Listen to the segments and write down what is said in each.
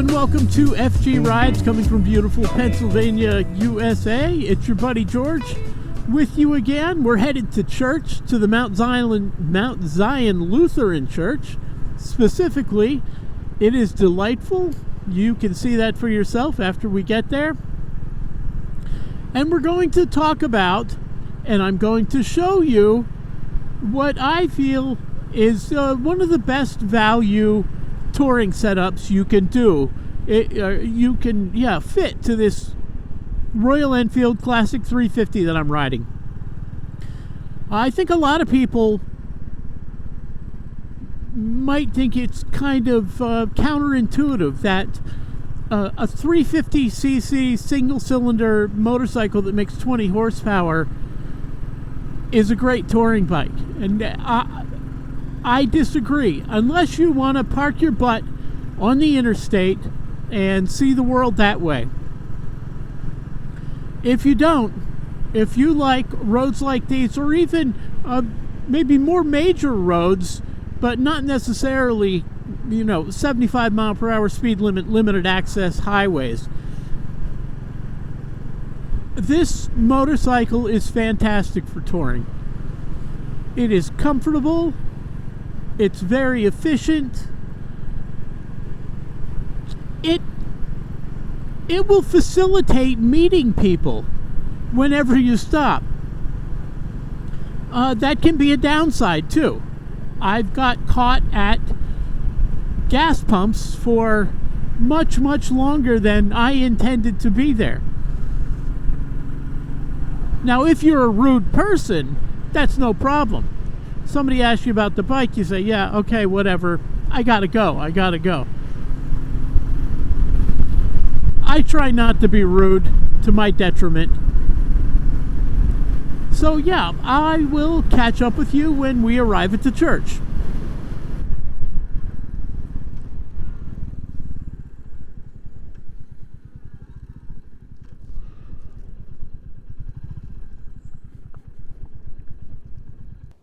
and welcome to FG Rides coming from beautiful Pennsylvania, USA. It's your buddy George with you again. We're headed to church, to the Mount Zion Lutheran Church. Specifically, it is delightful. You can see that for yourself after we get there. And we're going to talk about, and I'm going to show you what I feel is one of the best value touring setups you can do. You can fit to this Royal Enfield Classic 350 that I'm riding. I think a lot of people might think it's kind of counterintuitive that a 350cc single-cylinder motorcycle that makes 20 horsepower is a great touring bike. And I disagree. Unless you want to park your butt on the interstate and see the world that way. If you don't, if you like roads like these, or even maybe more major roads, but not necessarily, 75 mile per hour speed limit, limited access highways, this motorcycle is fantastic for touring. It is comfortable. It's very efficient. It will facilitate meeting people whenever you stop. That can be a downside too. I've got caught at gas pumps for much, much longer than I intended to be there. Now, if you're a rude person, that's no problem. Somebody asks you about the bike, you say, yeah, okay, whatever. I gotta go. I try not to be rude to my detriment. So yeah, I will catch up with you when we arrive at the church.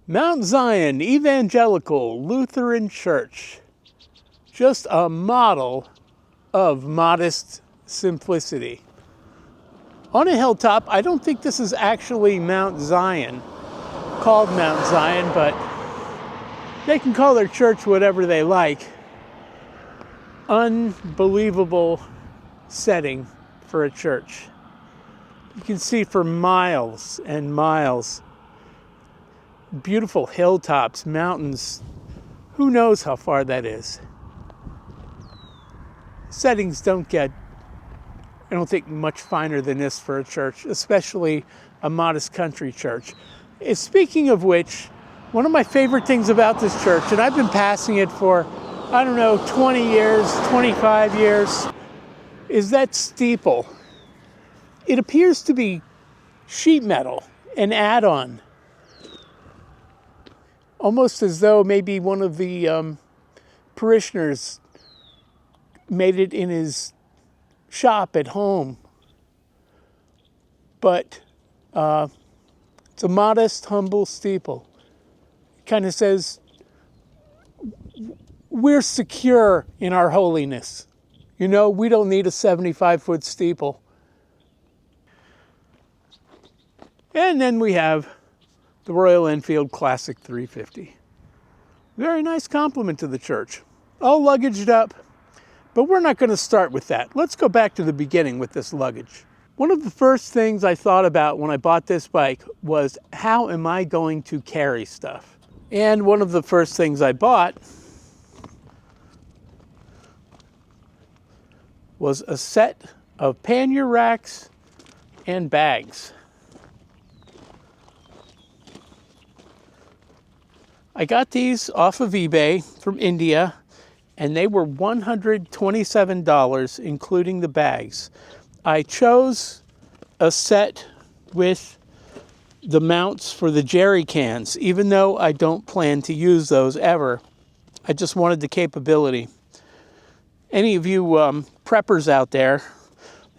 Mount Zion Evangelical Lutheran Church. Just a model of modest simplicity. On a hilltop, I don't think this is actually Mount Zion, called Mount Zion, but they can call their church whatever they like. Unbelievable setting for a church. You can see for miles and miles. Beautiful hilltops, mountains. Who knows how far that is? Settings don't get, I don't think, much finer than this for a church, especially a modest country church. Speaking of which, one of my favorite things about this church, and I've been passing it for, 20 years, 25 years, is that steeple. It appears to be sheet metal, an add-on. Almost as though maybe one of the parishioners made it in his shop at home. But it's a modest, humble steeple. It kind of says, we're secure in our holiness. We don't need a 75-foot steeple. And then we have the Royal Enfield Classic 350. Very nice compliment to the church. All luggaged up, but we're not going to start with that. Let's go back to the beginning with this luggage. One of the first things I thought about when I bought this bike was, how am I going to carry stuff? And one of the first things I bought was a set of pannier racks and bags. I got these off of eBay from India, and they were $127, including the bags. I chose a set with the mounts for the jerry cans, even though I don't plan to use those ever. I just wanted the capability. Any of you preppers out there,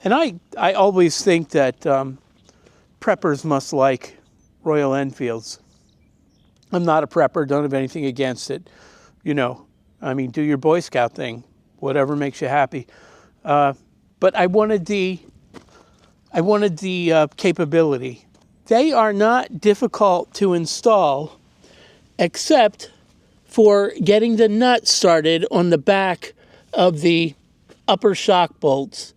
and I always think that preppers must like Royal Enfields. I'm not a prepper, don't have anything against it. Do your Boy Scout thing, whatever makes you happy. But I wanted the capability. They are not difficult to install, except for getting the nut started on the back of the upper shock bolts,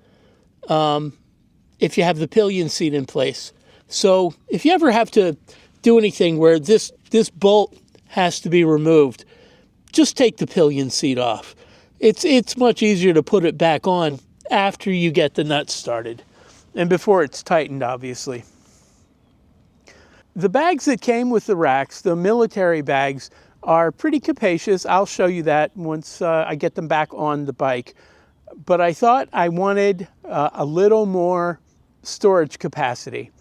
if you have the pillion seat in place. So if you ever have to do anything where this bolt has to be removed, just take the pillion seat off. It's much easier to put it back on after you get the nut started and before it's tightened, obviously. The bags that came with the racks, the military bags, are pretty capacious. I'll show you that once I get them back on the bike. But I thought I wanted a little more storage capacity.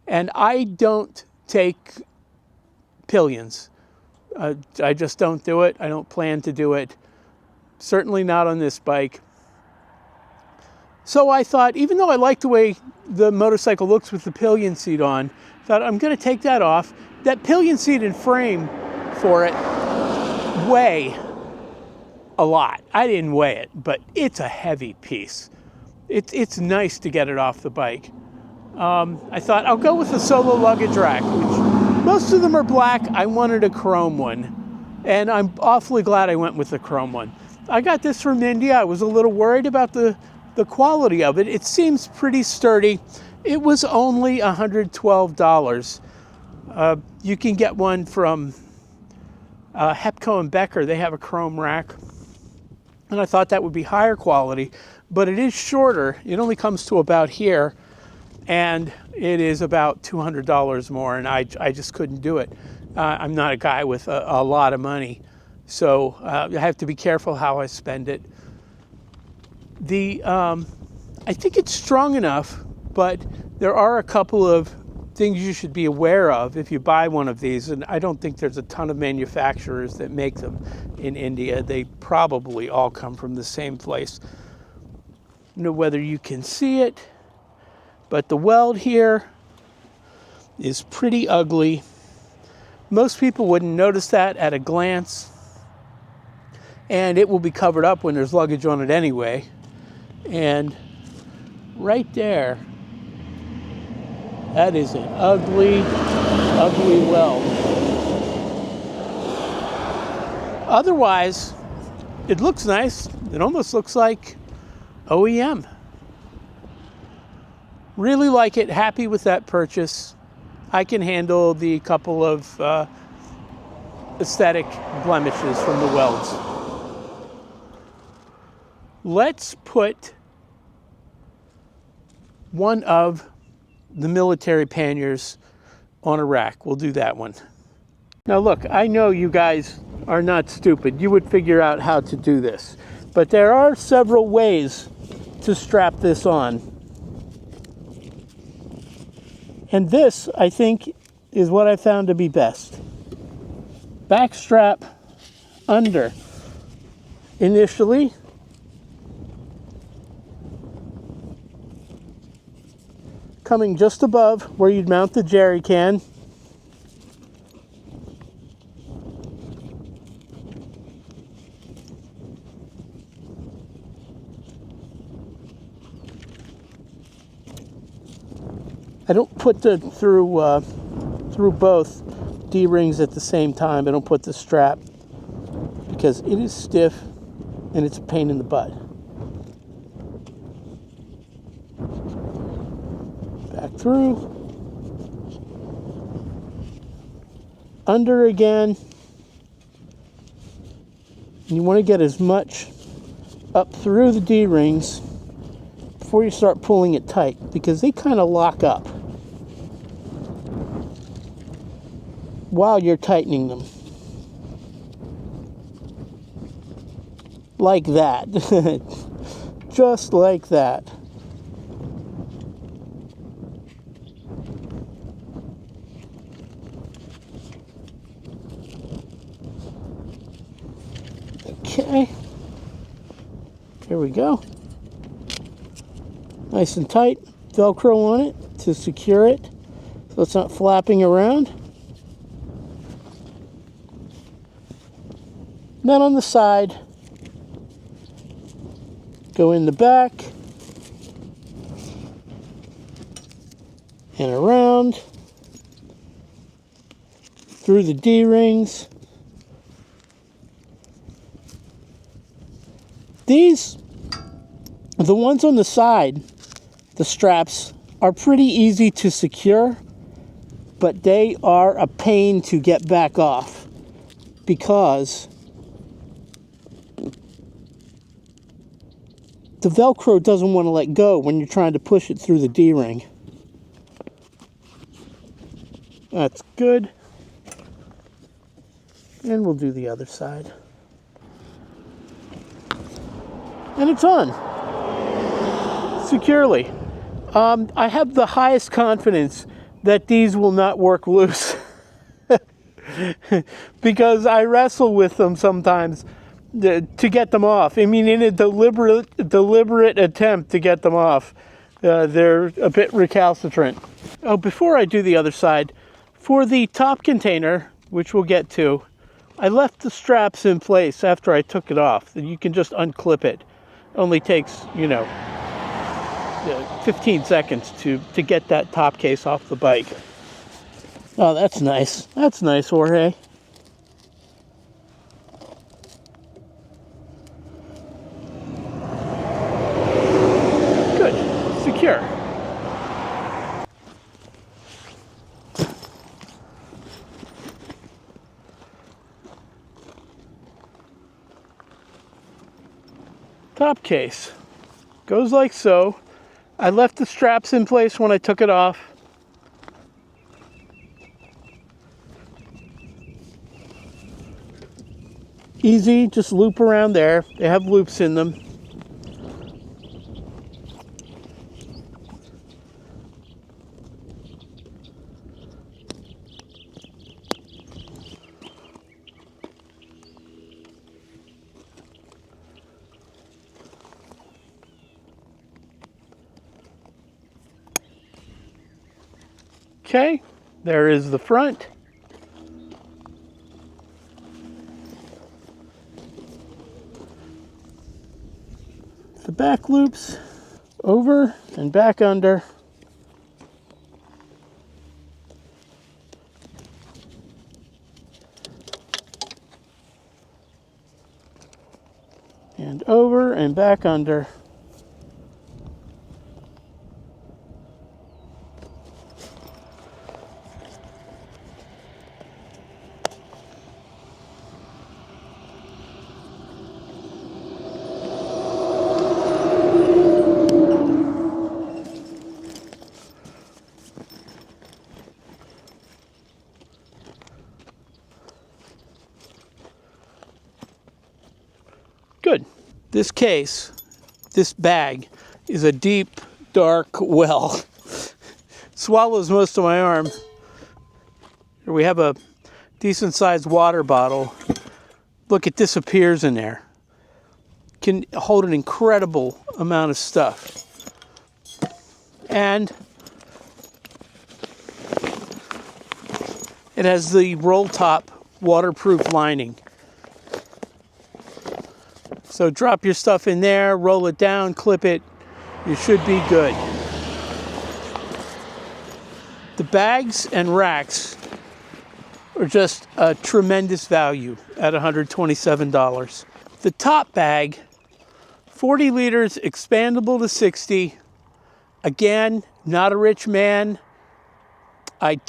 And I don't take pillions. I just don't do it. I don't plan to do it. Certainly not on this bike. So I thought, even though I like the way the motorcycle looks with the pillion seat on, I thought I'm going to take that off. That pillion seat and frame for it weigh a lot. I didn't weigh it, but it's a heavy piece. It's nice to get it off the bike. I thought I'll go with the solo luggage rack, which most of them are black. I wanted a chrome one, and I'm awfully glad I went with the chrome one. I got this from India. I was a little worried about the quality of it. It seems pretty sturdy. It was only $112. You can get one from Hepco and Becker. They have a chrome rack, and I thought that would be higher quality, but it is shorter. It only comes to about here, and it is about $200 more, and I just couldn't do it. I'm not a guy with a lot of money, so I have to be careful how I spend it. I think it's strong enough, but there are a couple of things you should be aware of if you buy one of these, and I don't think there's a ton of manufacturers that make them in India. They probably all come from the same place. I don't know whether you can see it, but the weld here is pretty ugly. Most people wouldn't notice that at a glance, and it will be covered up when there's luggage on it anyway. And right there, that is an ugly, ugly weld. Otherwise, it looks nice. It almost looks like OEM. Really like it, happy with that purchase. I can handle the couple of aesthetic blemishes from the welds. Let's put one of the military panniers on a rack. We'll do that one. Now look, I know you guys are not stupid. You would figure out how to do this. But there are several ways to strap this on. And this, I think, is what I found to be best. Back strap under initially. Coming just above where you'd mount the jerry can. I don't put the through both D-rings at the same time. I don't put the strap because it is stiff and it's a pain in the butt. Back through. Under again. And you want to get as much up through the D-rings before you start pulling it tight, because they kind of lock up while you're tightening them. Like that. Just like that. Okay. There we go. Nice and tight. Velcro on it to secure it so it's not flapping around. Then on the side, Go in the back and around through the D-rings. These, the ones on the side, the straps, are pretty easy to secure, but they are a pain to get back off because the Velcro doesn't want to let go when you're trying to push it through the D-ring. That's good. And we'll do the other side. And it's on securely. I have the highest confidence that these will not work loose because I wrestle with them sometimes to get them off. I mean, in a deliberate attempt to get them off, they're a bit recalcitrant. Oh, before I do the other side, for the top container, which we'll get to, I left the straps in place after I took it off. You can just unclip it. Only takes, 15 seconds to get that top case off the bike. Oh, that's nice. That's nice, Jorge. Good. Secure. Top case. Goes like so. I left the straps in place when I took it off. Easy, just loop around there. They have loops in them. Okay, there is the front. The back loops over and back under. And over and back under. Good. This case, this bag, is a deep, dark well. Swallows most of my arm. Here we have a decent sized water bottle. Look, it disappears in there. Can hold an incredible amount of stuff. And it has the roll top waterproof lining. So drop your stuff in there, roll it down, clip it. You should be good. The bags and racks are just a tremendous value at $127. The top bag, 40 liters, expandable to 60. Again, not a rich man. I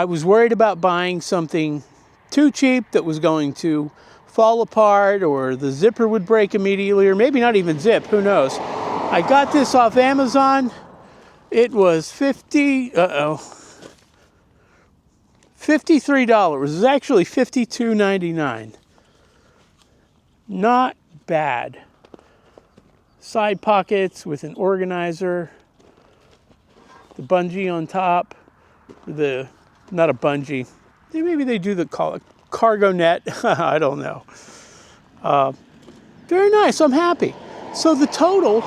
was worried about buying something too cheap that was going to fall apart or the zipper would break immediately, or maybe not even zip, who knows. I got this off Amazon. It was $53. It was actually $52.99. Not bad. Side pockets with an organizer. The bungee on top. Not a bungee. Maybe they do the cargo net. I don't know. Very nice. I'm happy. So the total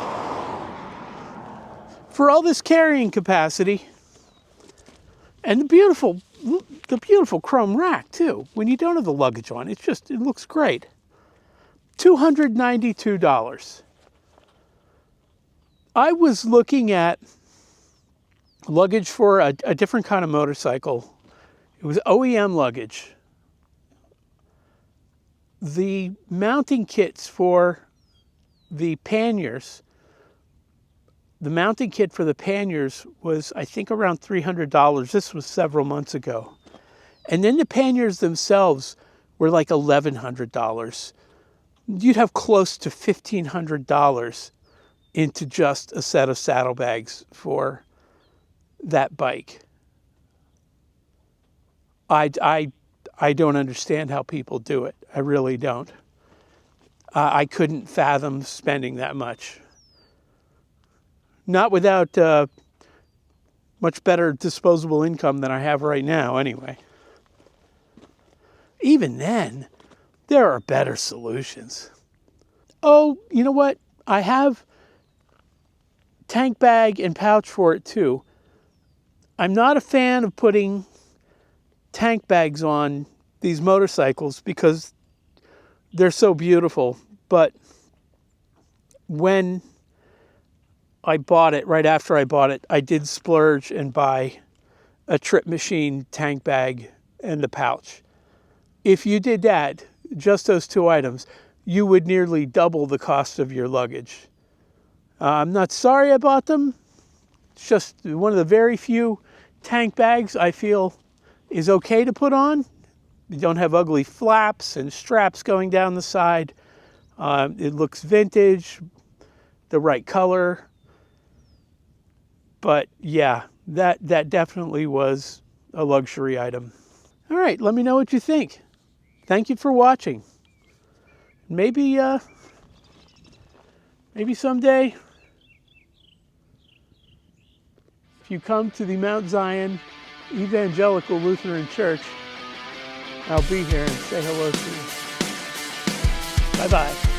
for all this carrying capacity and the beautiful chrome rack too, when you don't have the luggage on, it looks great. $292. I was looking at luggage for a different kind of motorcycle. It was OEM luggage. The mounting kits for the panniers, the mounting kit for the panniers was, I think, around $300. This was several months ago. And then the panniers themselves were like $1,100. You'd have close to $1,500 into just a set of saddlebags for that bike. I don't understand how people do it. I really don't. I couldn't fathom spending that much. Not without much better disposable income than I have right now, anyway. Even then, there are better solutions. Oh, you know what? I have tank bag and pouch for it too. I'm not a fan of putting tank bags on these motorcycles because they're so beautiful. But when I bought it, right after I bought it, I did splurge and buy a Trip Machine tank bag and a pouch. If you did that, just those two items, you would nearly double the cost of your luggage. I'm not sorry I bought them. It's just one of the very few tank bags I feel is okay to put on. You don't have ugly flaps and straps going down the side. It looks vintage, the right color. But yeah, that definitely was a luxury item. All right, let me know what you think. Thank you for watching. Maybe someday, if you come to the Mount Zion Evangelical Lutheran Church, I'll be here and say hello to you. Bye-bye.